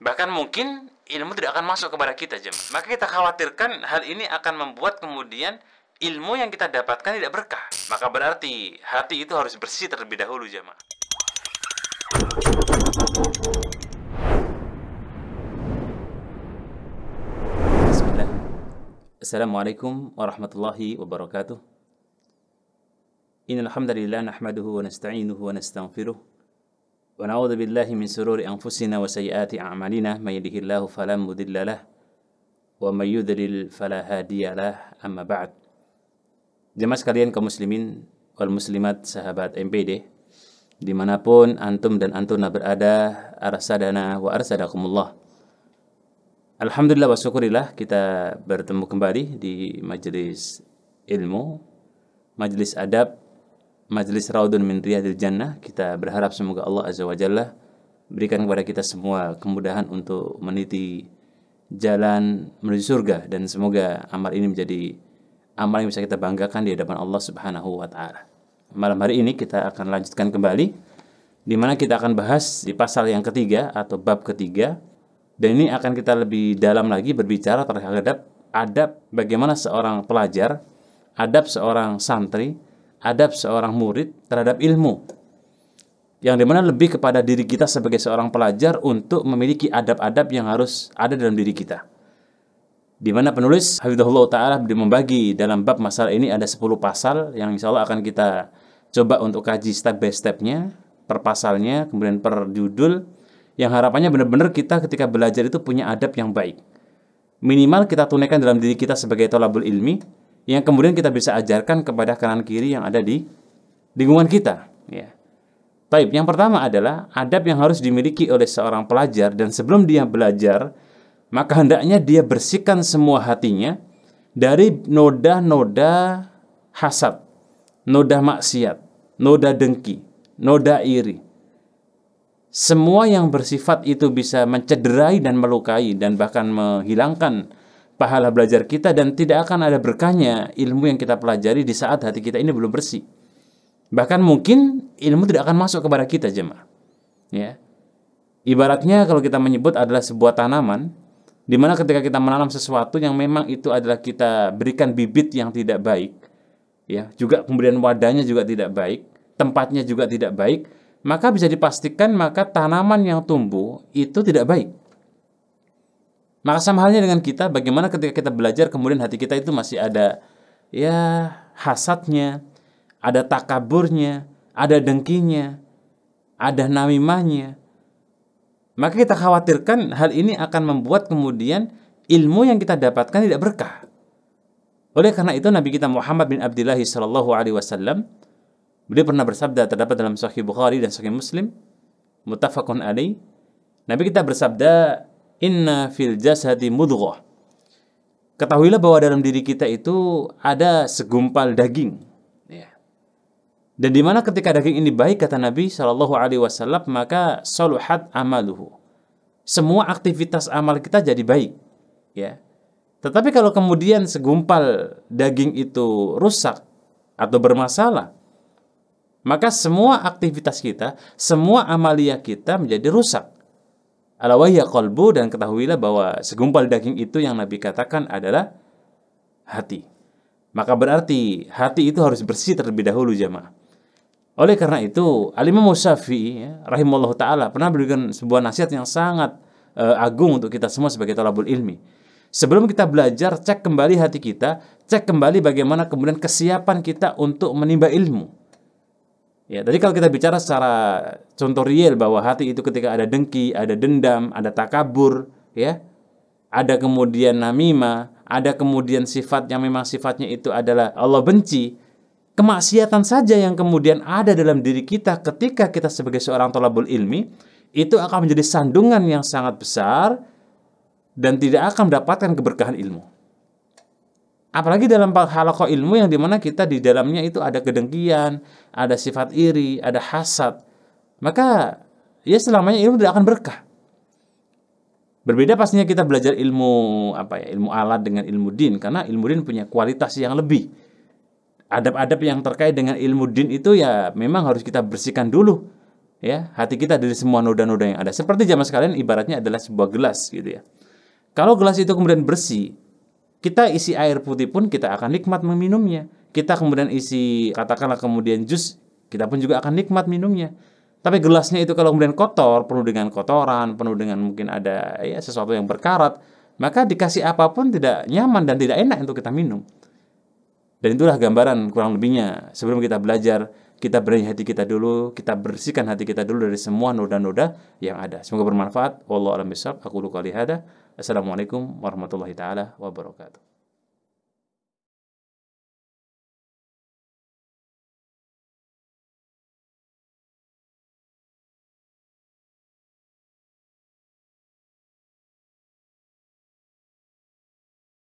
Bahkan mungkin ilmu tidak akan masuk kepada kita, jemaah. Maka kita khawatirkan hal ini akan membuat kemudian ilmu yang kita dapatkan tidak berkah. Maka berarti hati itu harus bersih terlebih dahulu, jemaah. Bismillah. Assalamualaikum warahmatullahi wabarakatuh. Innal hamdalillah nahmaduhu wa nasta'inuhu wa nastaghfiruh. Wa na'udzu billahi min shururi anfusina wa sayyiati a'malina may yahdihillahu fala mudilla lahu wa may yudlil fala hadiya lahu. Amma ba'd. Jemaah sekalian kaum muslimin wal muslimat sahabat MPD dimanapun antum dan antuna berada, arsadana wa arsadakumullah. Alhamdulillah wa syukurillah kita bertemu kembali di majelis ilmu, majelis adab, majelis Raudun min Riyadil Jannah. Kita berharap semoga Allah Azza wa Jalla berikan kepada kita semua kemudahan untuk meniti jalan menuju surga, dan semoga amal ini menjadi amal yang bisa kita banggakan di hadapan Allah Subhanahu wa taala. Malam hari ini kita akan lanjutkan kembali di mana kita akan bahas di pasal yang ketiga atau bab ketiga, dan ini akan kita lebih dalam lagi berbicara terhadap adab bagaimana seorang pelajar, adab seorang santri, adab seorang murid terhadap ilmu, yang dimana lebih kepada diri kita sebagai seorang pelajar untuk memiliki adab-adab yang harus ada dalam diri kita. Di mana penulis hafizahullah ta'ala membagi dalam bab masalah ini ada 10 pasal yang insya Allah akan kita coba untuk kaji step by stepnya, per pasalnya, kemudian per judul, yang harapannya benar-benar kita ketika belajar itu punya adab yang baik. Minimal kita tunaikan dalam diri kita sebagai thalabul ilmi, yang kemudian kita bisa ajarkan kepada kanan kiri yang ada di lingkungan kita. Ya. Taib, yang pertama adalah adab yang harus dimiliki oleh seorang pelajar, dan sebelum dia belajar, maka hendaknya dia bersihkan semua hatinya dari noda-noda hasad, noda maksiat, noda dengki, noda iri. Semua yang bersifat itu bisa mencederai dan melukai dan bahkan menghilangkan pahala belajar kita, dan tidak akan ada berkahnya ilmu yang kita pelajari di saat hati kita ini belum bersih. Bahkan mungkin ilmu tidak akan masuk kepada kita, jemaah. Ya. Ibaratnya kalau kita menyebut adalah sebuah tanaman, di mana ketika kita menanam sesuatu yang memang itu adalah kita berikan bibit yang tidak baik, ya, juga kemudian wadahnya juga tidak baik, tempatnya juga tidak baik, maka bisa dipastikan maka tanaman yang tumbuh itu tidak baik. Maka sama halnya dengan kita, bagaimana ketika kita belajar kemudian hati kita itu masih ada ya hasadnya, ada takaburnya, ada dengkinya, ada namimahnya. Maka kita khawatirkan hal ini akan membuat kemudian ilmu yang kita dapatkan tidak berkah. Oleh karena itu Nabi kita Muhammad bin Abdullah sallallahu alaihi wasallam, beliau pernah bersabda, terdapat dalam Sahih Bukhari dan Sahih Muslim, muttafaqun alaih. Nabi kita bersabda, "Inna fil jasadi mudghah." Ketahuilah bahwa dalam diri kita itu ada segumpal daging. Dan di mana ketika daging ini baik, kata Nabi Shallallahu Alaihi Wasallam, maka saluhat amaluhu. Semua aktivitas amal kita jadi baik, ya. Tetapi kalau kemudian segumpal daging itu rusak atau bermasalah, maka semua aktivitas kita, semua amalia kita menjadi rusak. Ala wahya qalbu, dan ketahuilah bahwa segumpal daging itu yang Nabi katakan adalah hati. Maka berarti hati itu harus bersih terlebih dahulu, jamaah. Oleh karena itu, Al-Imam Syafi'i rahimahullah ta'ala pernah berikan sebuah nasihat yang sangat agung untuk kita semua sebagai thalabul ilmi. Sebelum kita belajar, cek kembali hati kita, cek kembali bagaimana kemudian kesiapan kita untuk menimba ilmu. Ya, tadi kalau kita bicara secara contoh real bahwa hati itu ketika ada dengki, ada dendam, ada takabur, ya, ada kemudian namimah, ada kemudian sifat yang memang sifatnya itu adalah Allah benci, kemaksiatan saja yang kemudian ada dalam diri kita ketika kita sebagai seorang thalabul ilmi, itu akan menjadi sandungan yang sangat besar dan tidak akan mendapatkan keberkahan ilmu. Apalagi dalam halaqah ilmu yang dimana kita di dalamnya itu ada kedengkian, ada sifat iri, ada hasad, maka ya selamanya ilmu tidak akan berkah. Berbeda pastinya kita belajar ilmu ilmu alat dengan ilmu din, karena ilmu din punya kualitas yang lebih. Adab-adab yang terkait dengan ilmu din itu ya memang harus kita bersihkan dulu ya, hati kita dari semua noda-noda yang ada. Seperti jamaah sekalian, ibaratnya adalah sebuah gelas gitu ya. Kalau gelas itu kemudian bersih, kita isi air putih pun kita akan nikmat meminumnya. Kita kemudian isi, katakanlah kemudian jus, kita pun juga akan nikmat minumnya. Tapi gelasnya itu kalau kemudian kotor, penuh dengan kotoran, penuh dengan mungkin ada ya sesuatu yang berkarat, maka dikasih apapun tidak nyaman dan tidak enak untuk kita minum. Dan itulah gambaran kurang lebihnya. Sebelum kita belajar, kita benahi hati kita dulu, kita bersihkan hati kita dulu dari semua noda-noda yang ada. Semoga bermanfaat. Wallahu a'lam bishawab. Aku qouli hadza. Assalamualaikum warahmatullahi taala wabarakatuh.